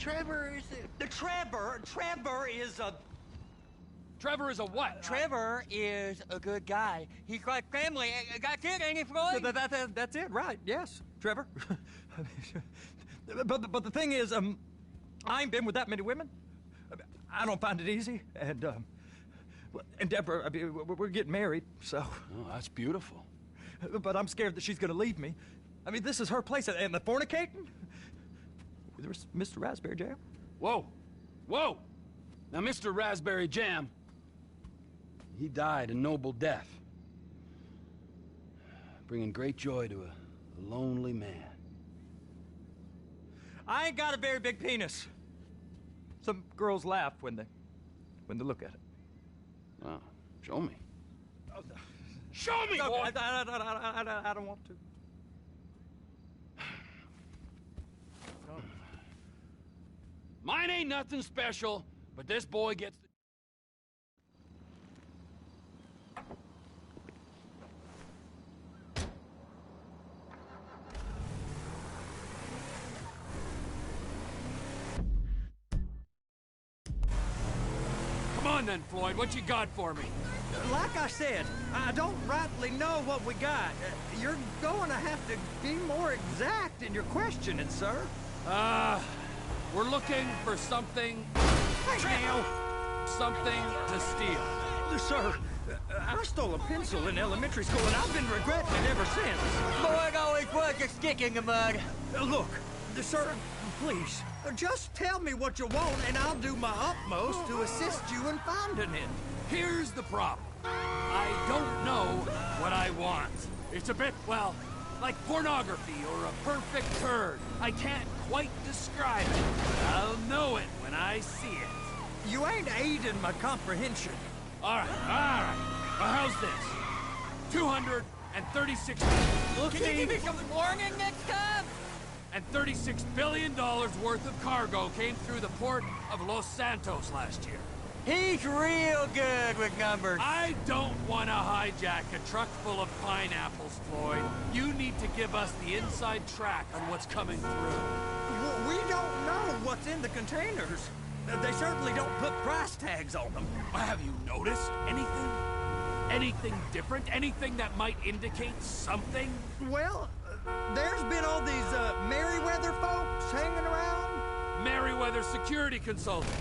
Trevor is Trevor is a... Trevor is a what? Trevor is a good guy. He's got family. Got kid, ain't he, Floyd? That's it, right? Yes, Trevor. but the thing is, I ain't been with that many women. I don't find it easy, and Deborah, I mean, we're getting married, so. Oh, that's beautiful. But I'm scared that she's gonna leave me. I mean, this is her place, and the fornicating? There's Mr. Raspberry Jam. Whoa, whoa! Now, Mr. Raspberry Jam, he died a noble death, bringing great joy to a lonely man. I ain't got a very big penis. Some girls laugh when they look at it. Oh, show me. Show me, No, boy! I don't want to. Mine ain't nothing special, but this boy gets the... Come on then, Floyd, what you got for me? Like I said, I don't rightly know what we got. You're going to have to be more exact in your questioning, sir. We're looking for something... Hey, now! Something to steal. Sir, I stole a pencil in elementary school, and I've been regretting it ever since. Floyd always was a stick in the mud. Look, sir, please, just tell me what you want, and I'll do my utmost to assist you in finding it. Here's the problem. I don't know what I want. It's a bit, well, like pornography or a perfect turd. I can't quite describe it. I'll know it when I see it. You ain't aiding my comprehension. All right. Well, how's this? 236... Can you give me some warning next time? And $36 billion worth of cargo came through the port of Los Santos last year. He's real good with numbers. I don't want to hijack a truck full of pineapples, Floyd. You need to give us the inside track on what's coming through. We don't know what's in the containers. They certainly don't put price tags on them. Have you noticed anything? Anything different? Anything that might indicate something? Well, there's been all these Merryweather folks hanging around. Merryweather security consultant.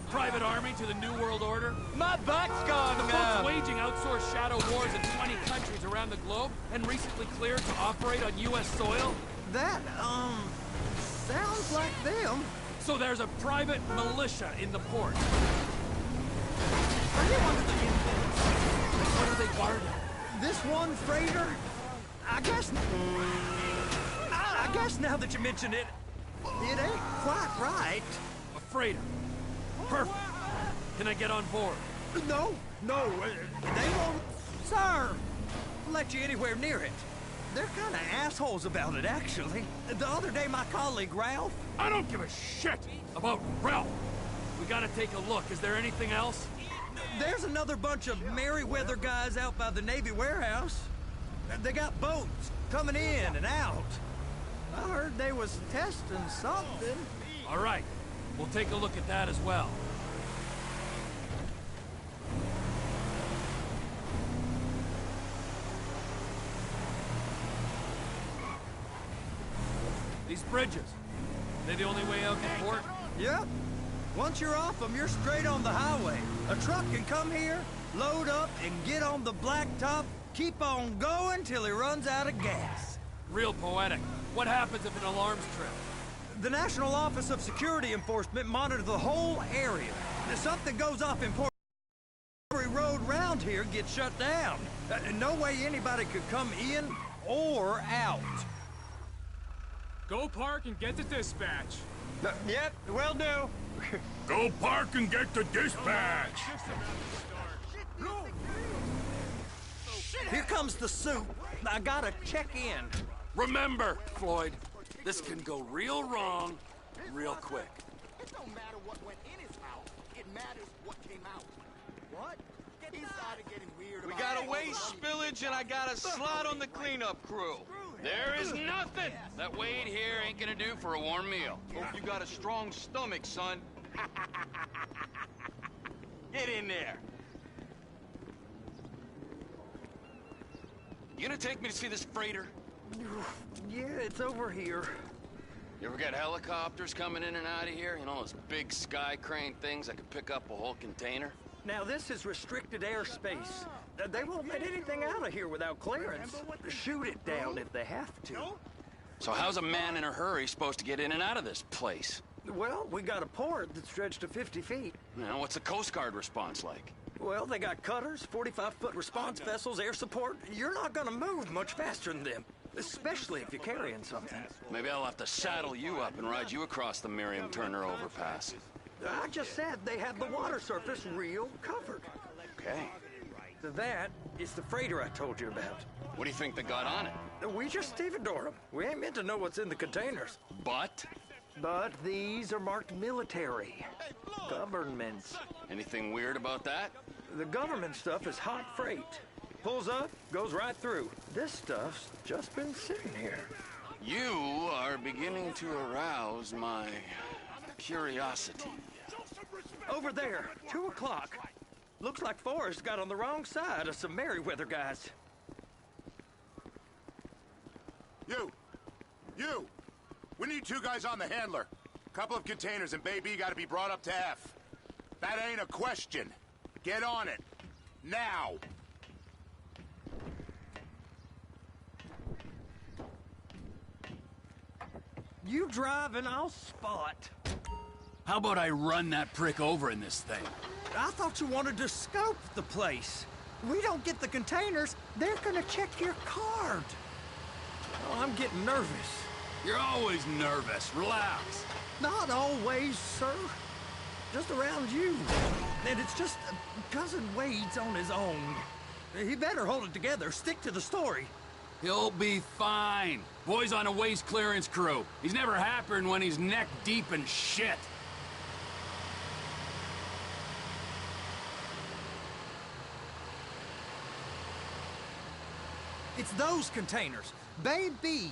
Private army to the New World Order. My butt's gone The numb. folks waging outsourced shadow wars in 20 countries around the globe and recently cleared to operate on U.S. soil. That, sounds like them. So there's a private militia in the port. Are you one of the infants? What are they guarding? This one freighter? I guess now that you mention it, it ain't quite right. A freighter. Perfect. Can I get on board? No, they won't, sir, let you anywhere near it. They're kind of assholes about it, actually. The other day, my colleague, Ralph... I don't give a shit about Ralph. We gotta take a look. Is there anything else? There's another bunch of Merryweather guys out by the Navy warehouse. They got boats coming in and out. I heard they was testing something. All right. We'll take a look at that as well. These bridges, they the only way out the port? Yep. Once you're off them, you're straight on the highway. A truck can come here, load up, and get on the blacktop, keep on going till he runs out of gas. Real poetic. What happens if an alarm's tripped? The National Office of Security Enforcement monitors the whole area. If something goes off in port, every road round here gets shut down. No way anybody could come in or out. Go park and get the dispatch. Yep, will do. Go park and get the dispatch! Here comes the soup. I gotta check in. Remember, Floyd, this can go real wrong, real quick. It don't matter what went in his house. It matters what came out. What? He started getting weird. We got a waste spillage and I got a slot on the cleanup crew. There is nothing that Wade here ain't gonna do for a warm meal. Hope you got a strong stomach, son. Get in there. You gonna take me to see this freighter? Yeah, it's over here. You ever got helicopters coming in and out of here? You know, those big sky crane things that could pick up a whole container? Now, this is restricted airspace. They won't let anything out of here without clearance. Shoot it down if they have to. So how's a man in a hurry supposed to get in and out of this place? Well, we got a port that's stretched to 50 feet. You know, what's the Coast Guard response like? Well, they got cutters, 45-foot response vessels, air support. You're not gonna move much faster than them, especially if you're carrying something. Maybe I'll have to saddle you up and ride you across the Miriam Turner overpass. I just said they have the water surface real covered. Okay. That is the freighter I told you about. What do you think they got on it? We just stevedore them. We ain't meant to know what's in the containers. But? But these are marked military. Governments. Anything weird about that? The government stuff is hot freight. Pulls up, goes right through. This stuff's just been sitting here. You are beginning to arouse my curiosity. Over there, 2 o'clock. Looks like Forrest got on the wrong side of some Merryweather guys. You! We need 2 guys on the handler. Couple of containers and Baby gotta be brought up to F. That ain't a question. Get on it. Now! You drive and I'll spot. How about I run that prick over in this thing? I thought you wanted to scope the place. We don't get the containers, they're gonna check your card. Oh, I'm getting nervous. You're always nervous. Relax. Not always, sir. Just around you. And it's just Cousin Wade's on his own. He better hold it together, stick to the story. He'll be fine. Boy's on a waste clearance crew. He's never happier when he's neck deep in shit. It's those containers. Baby.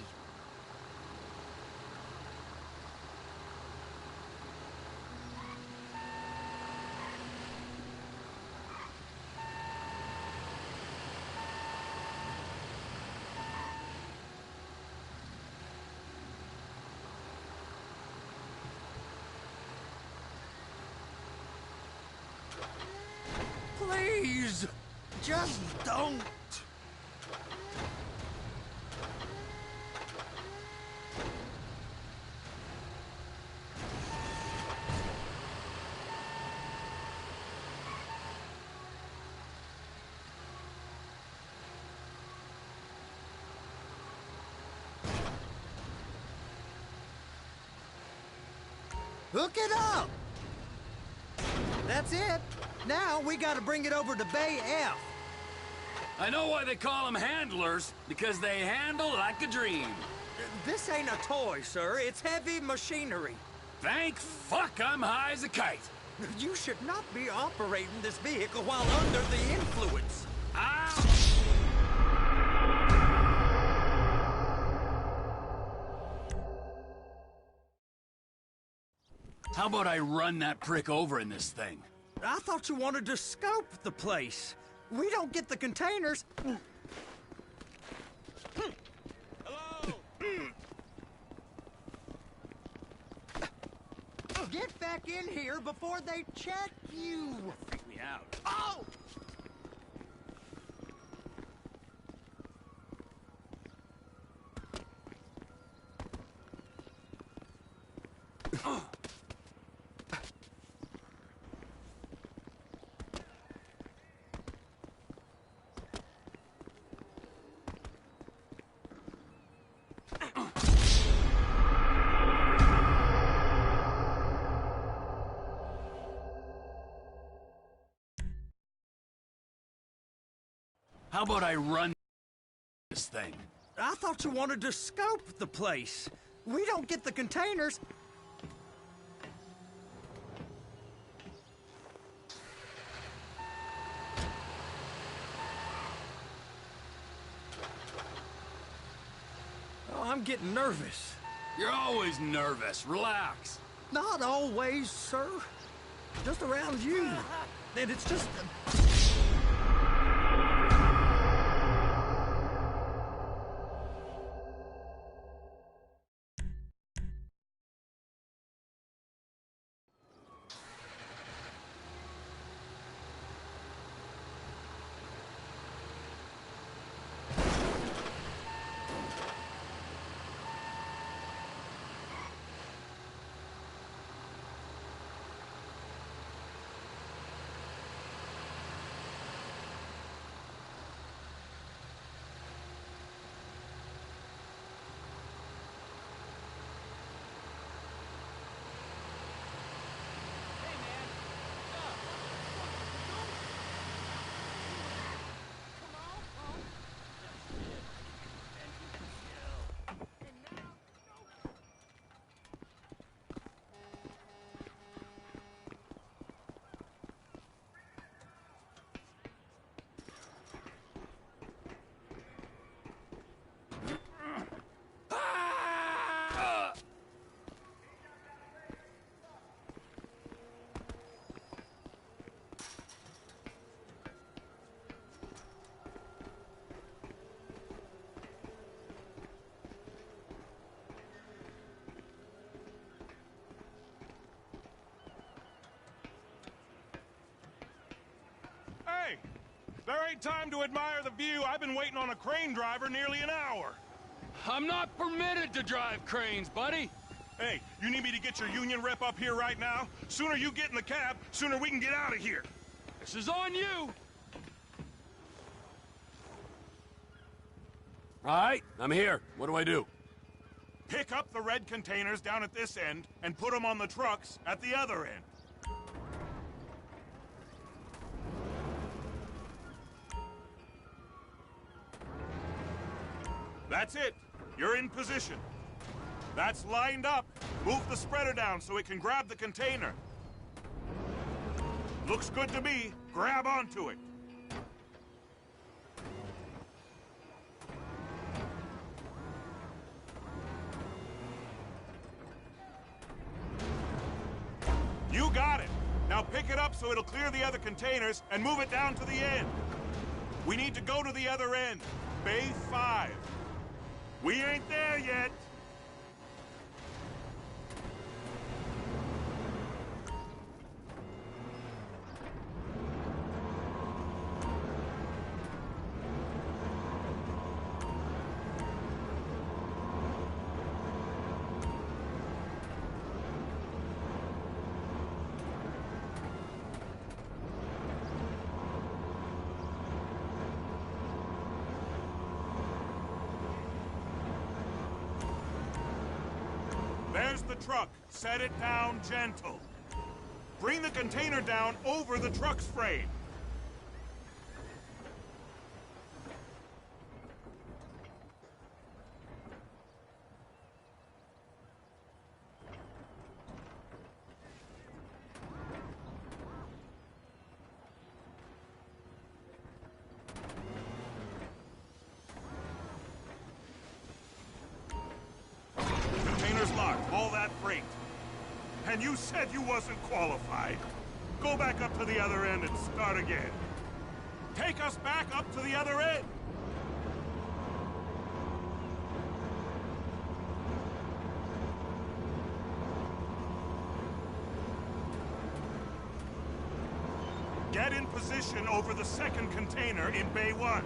Please, just don't. Hook it up! That's it. Now we gotta bring it over to Bay F. I know why they call them handlers, because they handle like a dream. This ain't a toy, sir. It's heavy machinery. Thank fuck I'm high as a kite. You should not be operating this vehicle while under the influence. Ow! How about I run that prick over in this thing? I thought you wanted to scope the place. We don't get the containers. Hello! Get back in here before they check you. Freak me out. Oh! How about I run this thing? I thought you wanted to scope the place. We don't get the containers. I'm getting nervous. You're always nervous. Relax. Not always, sir. Just around you. And it's just... Hey, there ain't time to admire the view. I've been waiting on a crane driver nearly an hour. I'm not permitted to drive cranes, buddy. Hey, you need me to get your union rep up here right now? Sooner you get in the cab, sooner we can get out of here. This is on you. All right, I'm here. What do I do? Pick up the red containers down at this end and put them on the trucks at the other end. That's it. You're in position. That's lined up. Move the spreader down so it can grab the container. Looks good to me. Grab onto it. You got it. Now pick it up so it'll clear the other containers and move it down to the end. We need to go to the other end. Bay 5. We ain't there yet. There's the truck. Set it down gentle. Bring the container down over the truck's frame. Container's locked. All that freight. And you said you wasn't qualified. Go back up to the other end and start again. Take us back up to the other end. Get in position over the second container in Bay 1.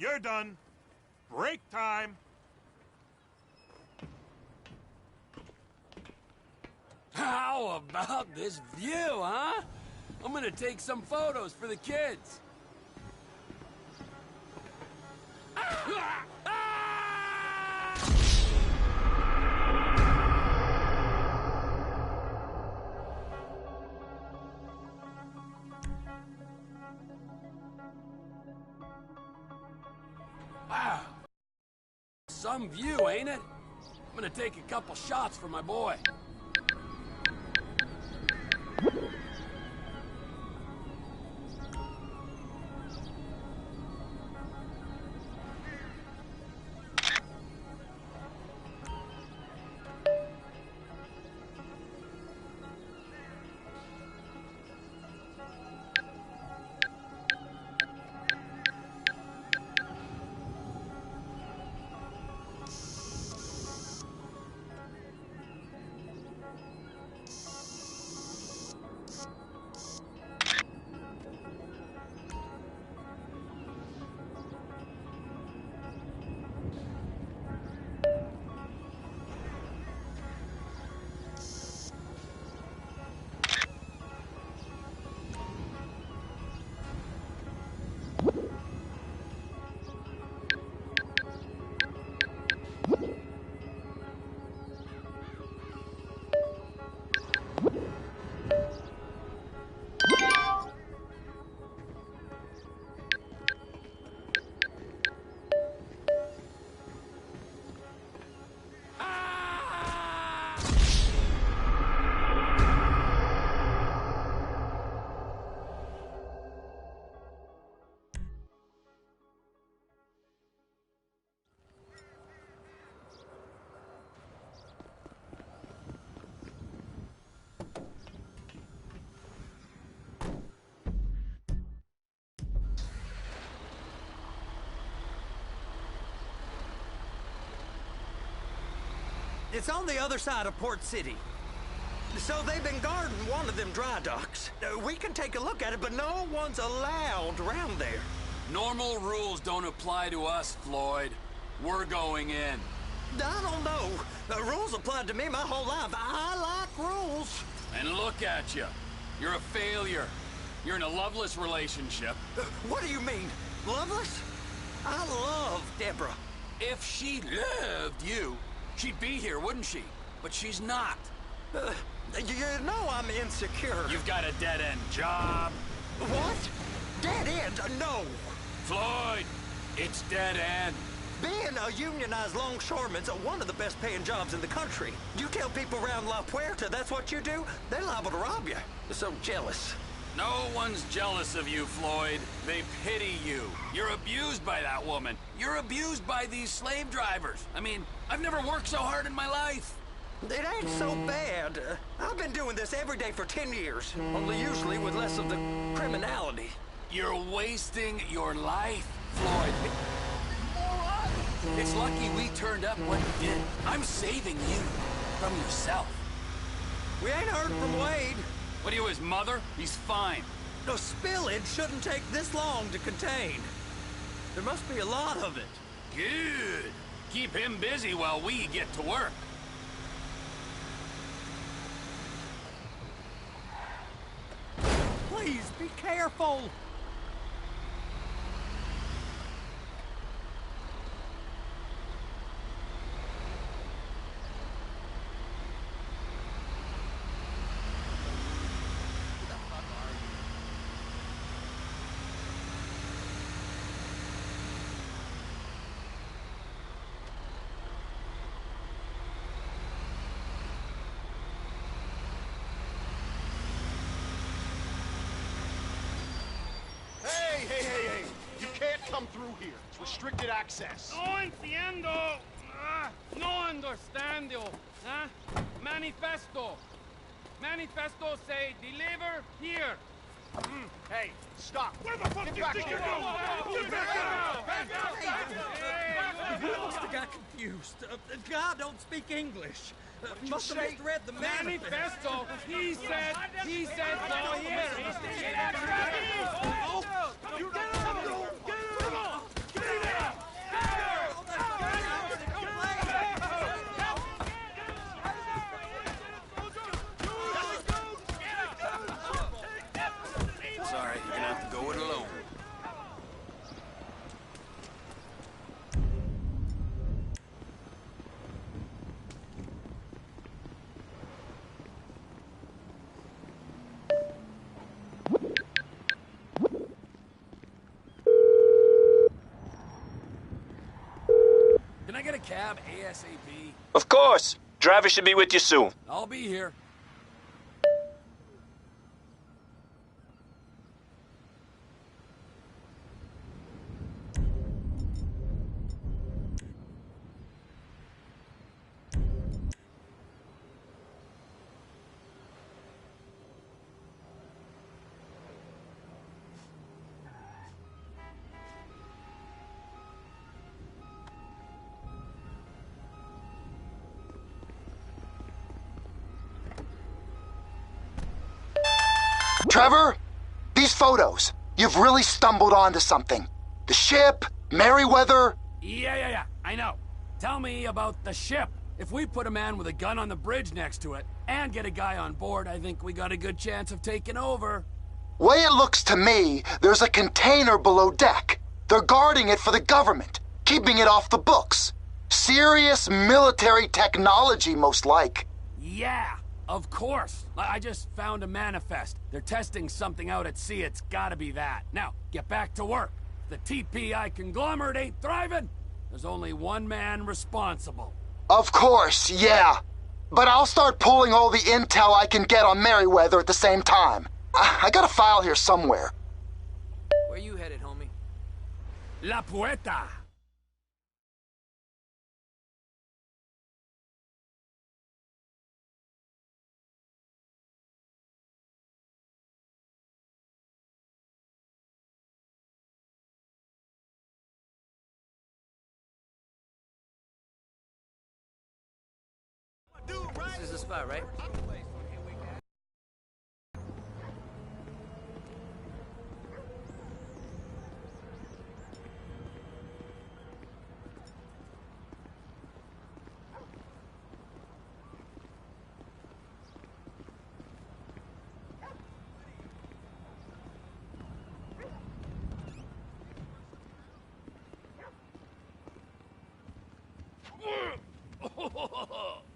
You're done. Break time. How about this view, huh? I'm gonna take some photos for the kids. Ah! Ah! Wow. Some view, ain't it? I'm gonna take a couple shots for my boy. It's on the other side of Port City. So they've been guarding one of them dry docks. We can take a look at it, but no one's allowed around there. Normal rules don't apply to us, Floyd. We're going in. I don't know. The rules applied to me my whole life. I like rules. And look at you. You're a failure. You're in a loveless relationship. What do you mean? Loveless? I love Deborah. If she loved you, she'd be here, wouldn't she? But she's not. You know I'm insecure. You've got a dead-end job. What? Dead end? No. Floyd, it's dead end. Being a unionized longshoreman's one of the best paying jobs in the country. You tell people around La Puerta that's what you do, they're liable to rob you. They're so jealous. No one's jealous of you, Floyd. They pity you. You're abused by that woman. You're abused by these slave drivers. I mean, I've never worked so hard in my life. It ain't so bad. I've been doing this every day for 10 years, only usually with less of the criminality. You're wasting your life, Floyd. It's lucky we turned up when we did. I'm saving you from yourself. We ain't heard from Wade. What are you, his mother? He's fine. The spillage shouldn't take this long to contain. There must be a lot of it. Good. Keep him busy while we get to work. Please, be careful. Hey! You can't come through here. It's restricted access. No entiendo. No understando. Huh? Manifesto. Manifesto say deliver here. Hey, stop. Where the fuck Get do you back think here. you're going? You must have got confused. God don't speak English. Must have misread the manifesto. Manifesto. He said go here. Oh, Get him! Get him! Sorry, you're gonna have to go it alone. Can I get a cab ASAP? Of course. Driver should be with you soon. I'll be here. Trevor, these photos, you've really stumbled onto something. The ship, Merryweather. Yeah, I know. Tell me about the ship. If we put a man with a gun on the bridge next to it and get a guy on board, I think we got a good chance of taking over. Way it looks to me, there's a container below deck. They're guarding it for the government, keeping it off the books. Serious military technology, most like. Yeah, of course. I just found a manifest. They're testing something out at sea. It's gotta be that. Now, get back to work. If the TPI conglomerate ain't thriving, there's only one man responsible. Of course, yeah. But I'll start pulling all the intel I can get on Merryweather at the same time. I got a file here somewhere. Where you headed, homie? La Puerta. This is the spot, right?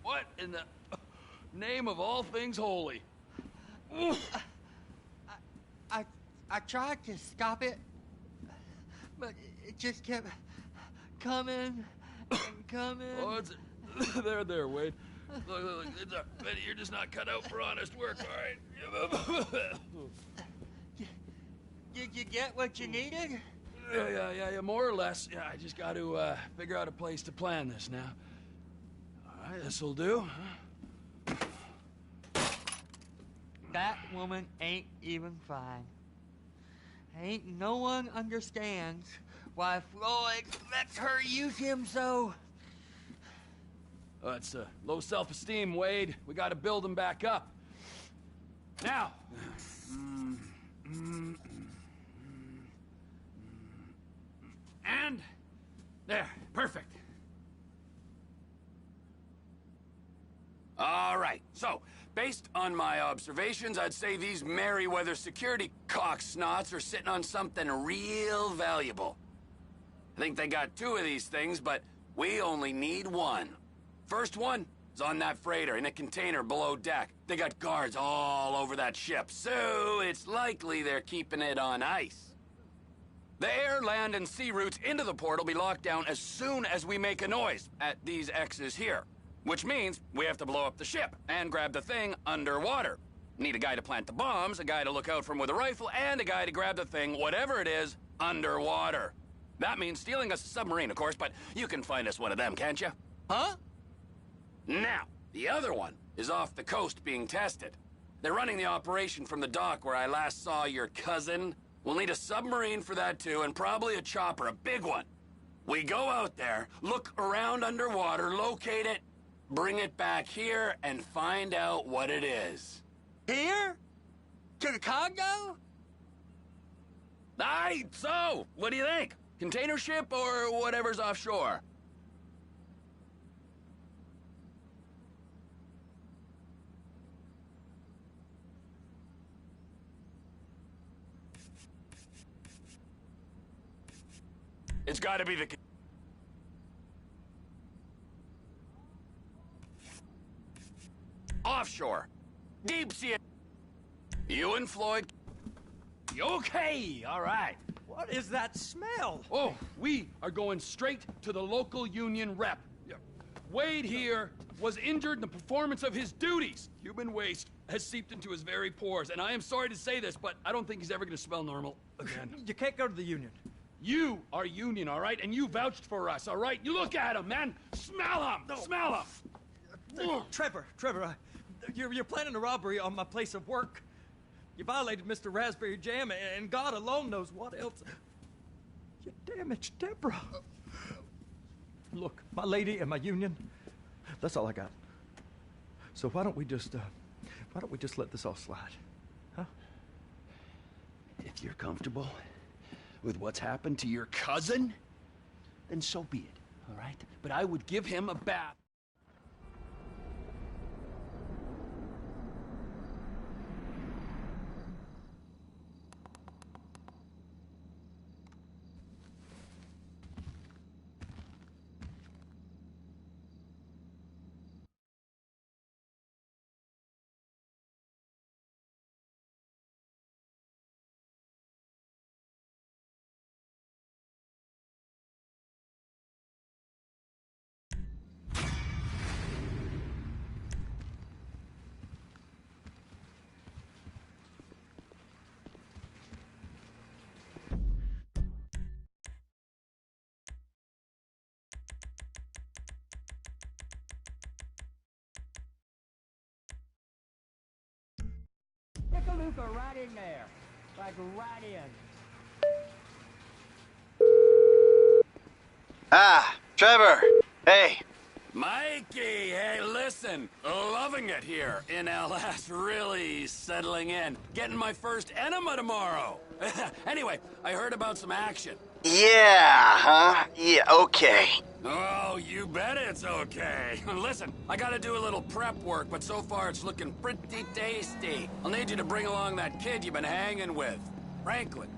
What in the name of all things holy? I tried to stop it, but it just kept coming and coming. Oh, it's there, Wade. Look, it's you're just not cut out for honest work, all right? Did you get what you needed? Yeah, more or less. Yeah, I just got to figure out a place to plan this now. All right, this'll do. That woman ain't even fine. Ain't no one understands why Floyd lets her use him so. Oh, it's low self-esteem, Wade. We got to build him back up. Now. And there, perfect. All right, so, based on my observations, I'd say these Merryweather security cocksnots are sitting on something real valuable. I think they got 2 of these things, but we only need 1. First one is on that freighter in a container below deck. They got guards all over that ship, so it's likely they're keeping it on ice. The air, land, and sea routes into the port will be locked down as soon as we make a noise at these X's here. Which means we have to blow up the ship and grab the thing underwater. Need a guy to plant the bombs, a guy to look out for him with a rifle, and a guy to grab the thing, whatever it is, underwater. That means stealing us a submarine, of course, but you can find us one of them, can't you? Huh? Now, the other one is off the coast being tested. They're running the operation from the dock where I last saw your cousin. We'll need a submarine for that too, and probably a chopper, a big one. We go out there, look around underwater, locate it, bring it back here, and find out what it is. Here? To the Congo? Aye, so, what do you think? Container ship or whatever's offshore? It's gotta be the... Offshore. Deep sea. You and Floyd... Okay, all right. What is that smell? Oh, we are going straight to the local union rep. Wade here was injured in the performance of his duties. Human waste has seeped into his very pores, and I am sorry to say this, but I don't think he's ever going to smell normal again. You can't go to the union. You are union, all right? And you vouched for us, all right? You look at him, man. Smell him. No. Smell him. Trevor, you're planning a robbery on my place of work. You violated Mr. Raspberry Jam, and God alone knows what else. You damaged Deborah. Look, my lady and my union, that's all I got. So why don't we just let this all slide, huh? If you're comfortable with what's happened to your cousin, then so be it, all right? But I would give him a bath. Stick a looper right in there. Like right in. Ah, Trevor. Hey. Mikey, hey, listen. Loving it here in LS. Really settling in. Getting my first enema tomorrow. Anyway, I heard about some action. Yeah, huh? Yeah, okay. Oh, you bet it's okay. Listen, I gotta do a little prep work, but so far it's looking pretty tasty. I'll need you to bring along that kid you've been hanging with, Franklin.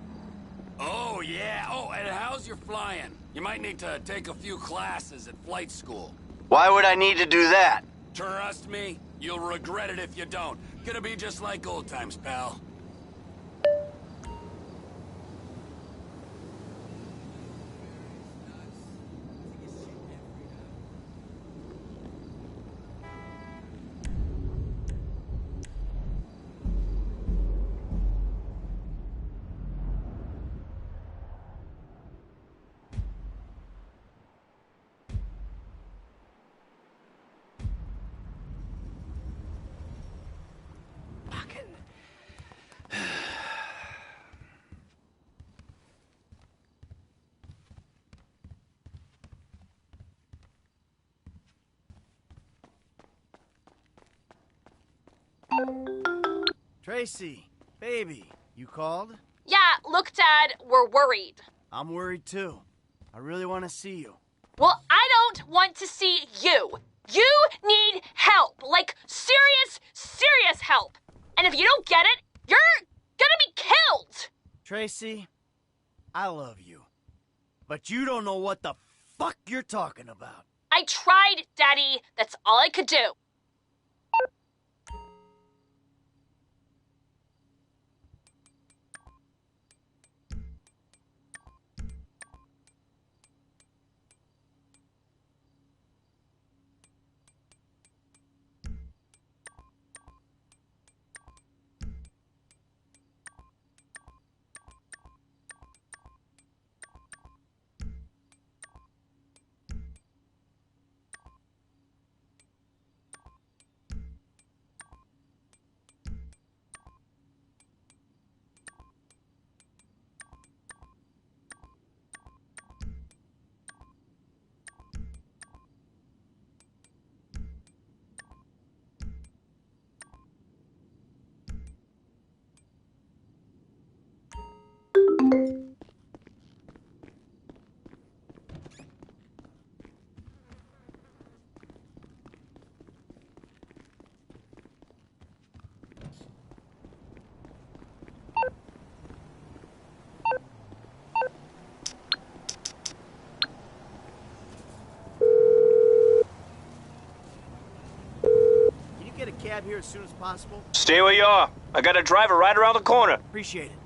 Oh, yeah. Oh, and how's your flying? You might need to take a few classes at flight school. Why would I need to do that? Trust me, you'll regret it if you don't. Gonna be just like old times, pal. TriXxy, baby, you called? Yeah, look, Dad, we're worried. I'm worried too. I really want to see you. Well, I don't want to see you. You need help. Like, serious, serious help. And if you don't get it, you're gonna be killed. TriXxy, I love you. But you don't know what the fuck you're talking about. I tried, Daddy. That's all I could do. cab here as soon as possible? Stay where you are. I got a driver right around the corner. Appreciate it.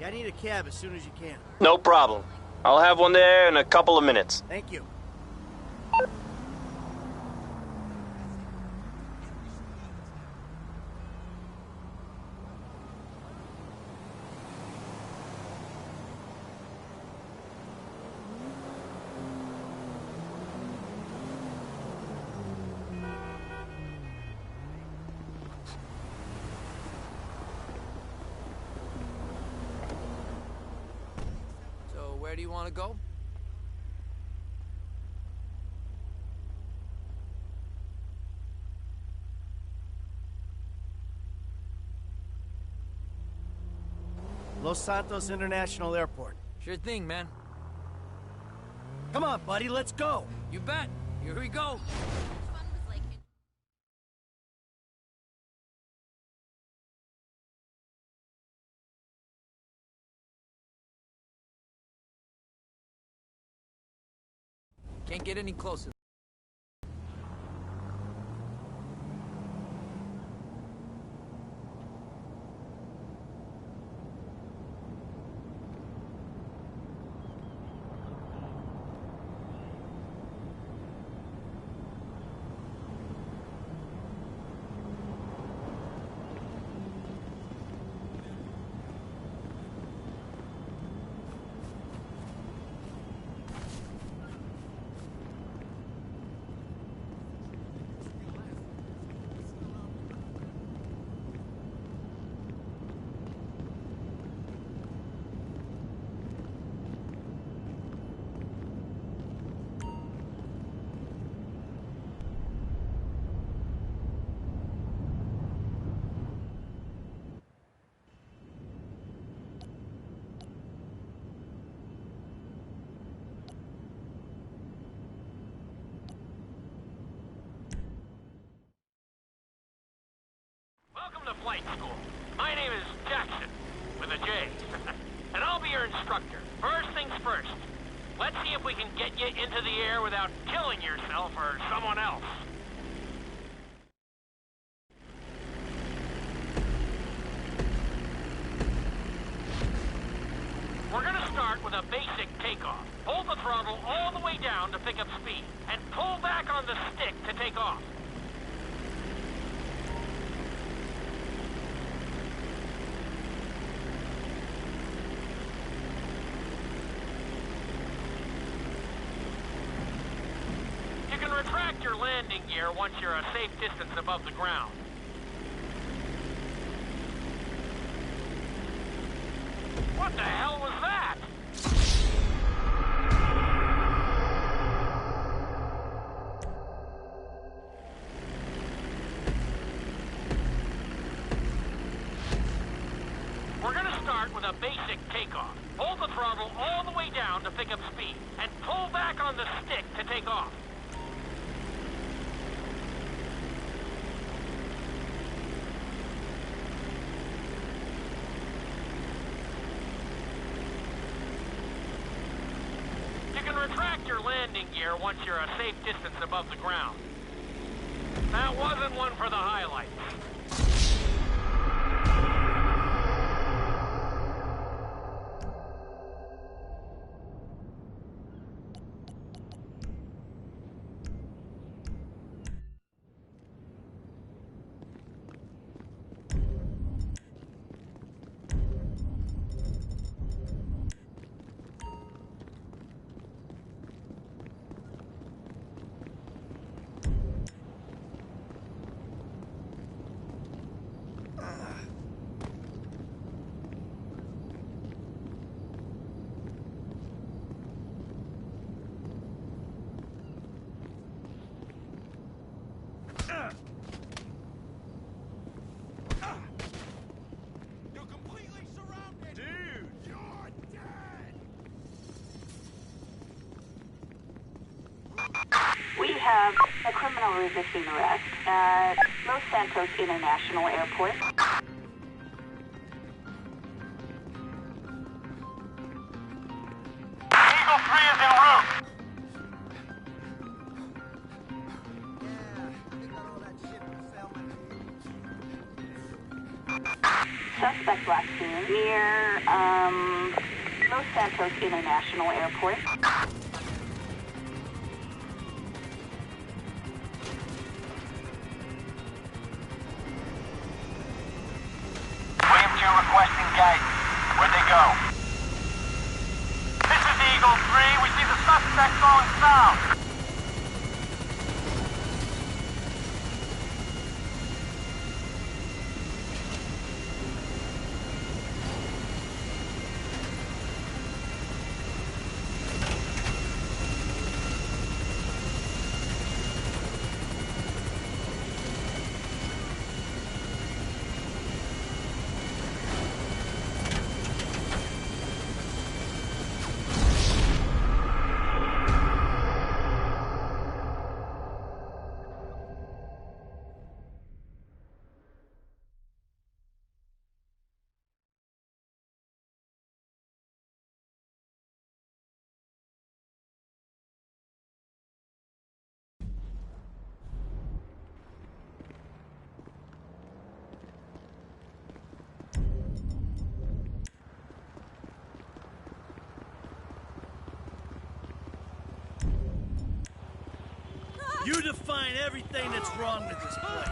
I need a cab as soon as you can. No problem. I'll have one there in a couple of minutes. Thank you. Where do you want to go? Los Santos International Airport. Sure thing, man. Come on, buddy, let's go. You bet. Here we go. Can't get any closer. Welcome to flight school. My name is Jackson, with a J. And I'll be your instructor. First things first. Let's see if we can get you into the air without killing yourself or someone else. We're gonna start with a basic takeoff. Hold the throttle all the way down to pick up speed, and pull back on the stick to take off. You can retract your landing gear once you're a safe distance above the ground. What the hell was that? We're gonna start with a basic takeoff. Hold the throttle all the way down to pick up speed, and pull back on the stick to take off. You can retract your landing gear once you're a safe distance above the ground. That wasn't one for the highlights. You're completely surrounded! Dude! You're dead! We have a criminal resisting arrest at Los Santos International Airport. Eagle 3 is en route! Suspect last seen near, Santos International Airport. William 2 requesting guidance. Where'd they go? This is Eagle 3. We see the suspect going south. You define everything that's wrong with this place.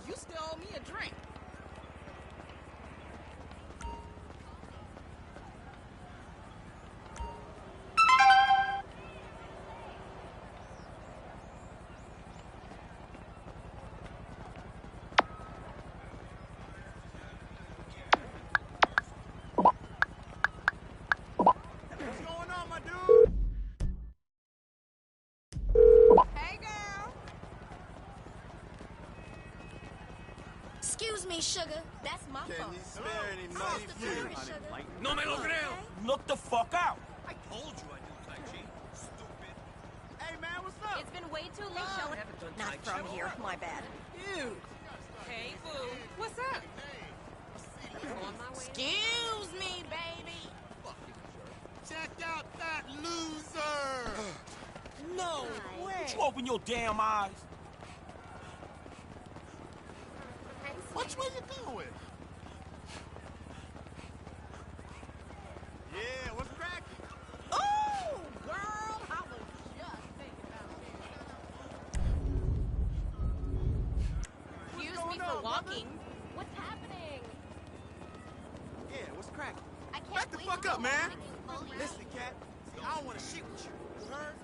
You still owe me a drink. Excuse me, sugar. That's my fault. Can you spare any money for sugar? No me lo creo. Look the fuck out. I told you I do TriXxy. Stupid. Hey, man, what's up? It's been way too long. Not from here. My bad. Ew. Hey, boo. What's up? On my way. Excuse me, baby. Check out that loser. No way. Would you open your damn eyes? Which way you going? Yeah, what's cracking? Oh, girl, I was just thinking about you. Excuse me for walking. What's happening? Yeah, what's cracking? I can't Back the wait fuck to up, go man. home. Listen, cat. See, I don't want to shit with you. You heard?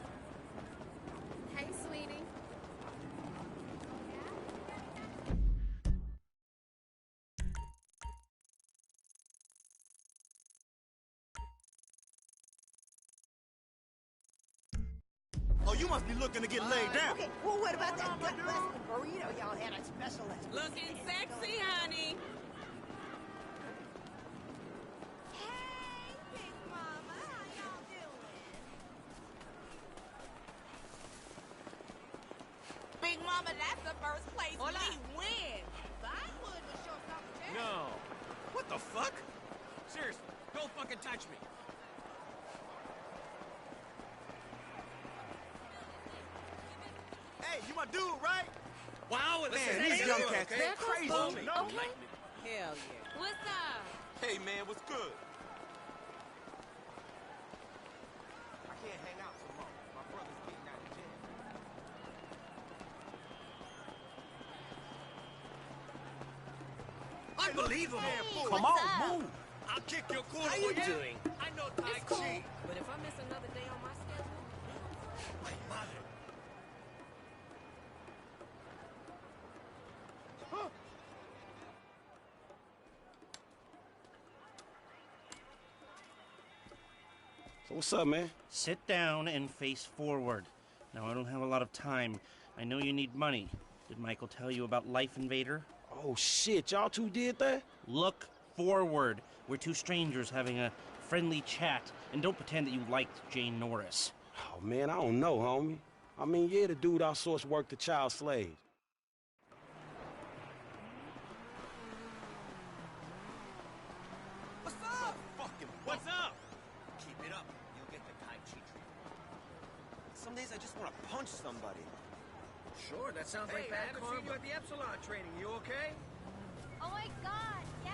Hey, sweetie. Oh, you must be looking to get laid down. Okay, well, what about that gut busting burrito y'all had at special last week? Looking sexy, honey. Hey, Big Mama, how y'all doing? Big Mama, that's the first place we win. Vinewood was sure something there. No. What the fuck? Seriously, don't fucking touch me. Hey, you my dude, right? Wow, Man, these young cats, okay? they're crazy. Okay. No. Hell yeah. What's up? Hey, man, what's good? I can't hang out tomorrow. My brother's getting out of jail. Unbelievable. Hey, come on, move. I'll kick your corner. How you doing? I know It's cool. TriXxy. But if I miss another day on my schedule, My mother. So what's up, man? Sit down and face forward. Now, I don't have a lot of time. I know you need money. Did Michael tell you about Life Invader? Oh, shit. Y'all two did that? Look forward. We're two strangers having a friendly chat. And don't pretend that you liked Jane Norris. Oh, man, I don't know, homie. I mean, yeah, the dude outsourced work to child slaves. just want to punch somebody. Sure, that sounds like bad karma. I haven't seen you at the Epsilon training. You okay? Oh my god, yes!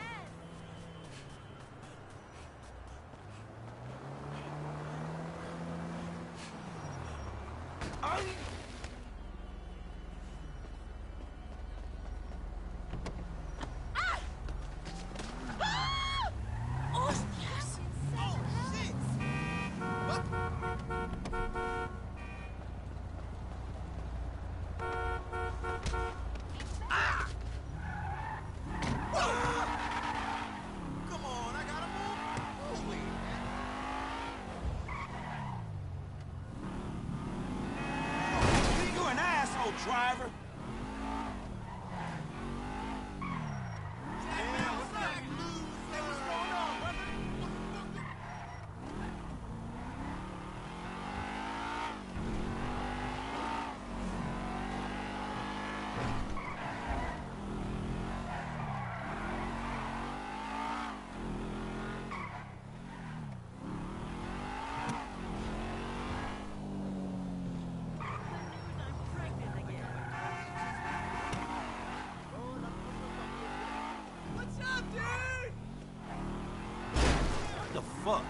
Driver. Fuck.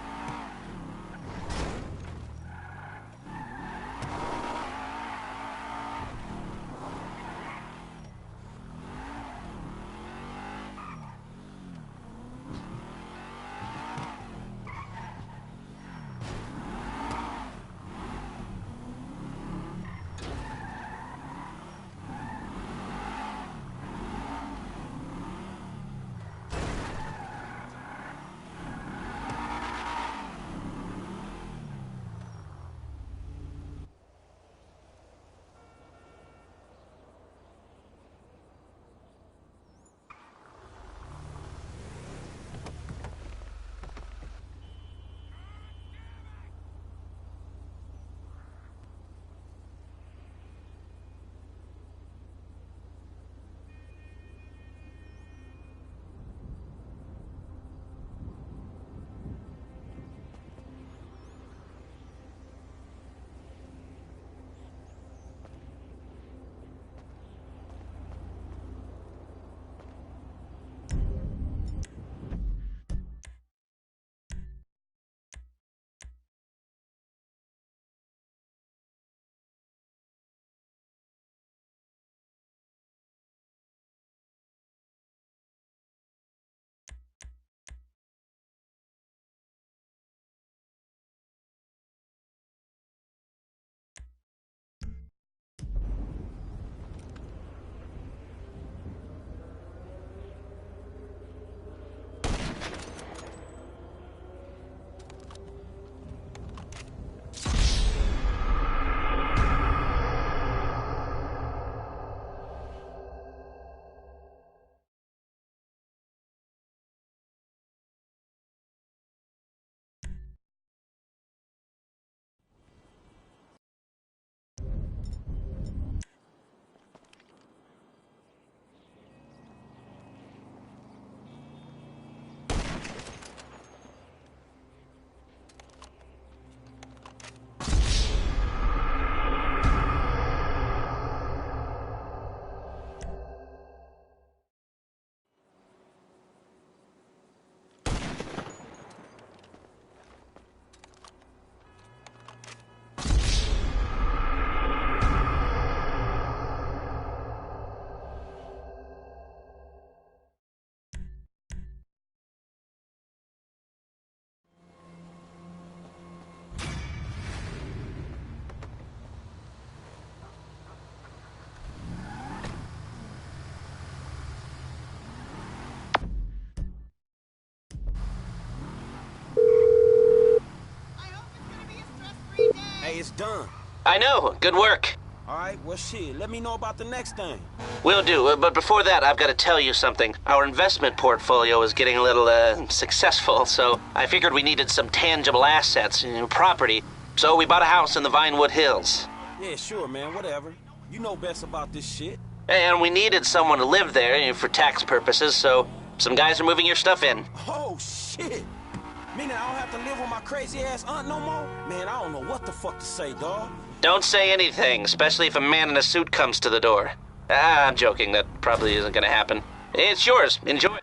Hey, it's done. I know. Good work. All right, well, shit, let me know about the next thing. Will do, but before that, I've got to tell you something. Our investment portfolio is getting a little, successful, so I figured we needed some tangible assets, property, so we bought a house in the Vinewood Hills. Yeah, sure, man, whatever. You know best about this shit. And we needed someone to live there, for tax purposes, so some guys are moving your stuff in. Oh, shit. Meaning I don't have to live with my crazy-ass aunt no more? Man, I don't know what the fuck to say, dawg. Don't say anything, especially if a man in a suit comes to the door. I'm joking. That probably isn't gonna happen. It's yours. Enjoy.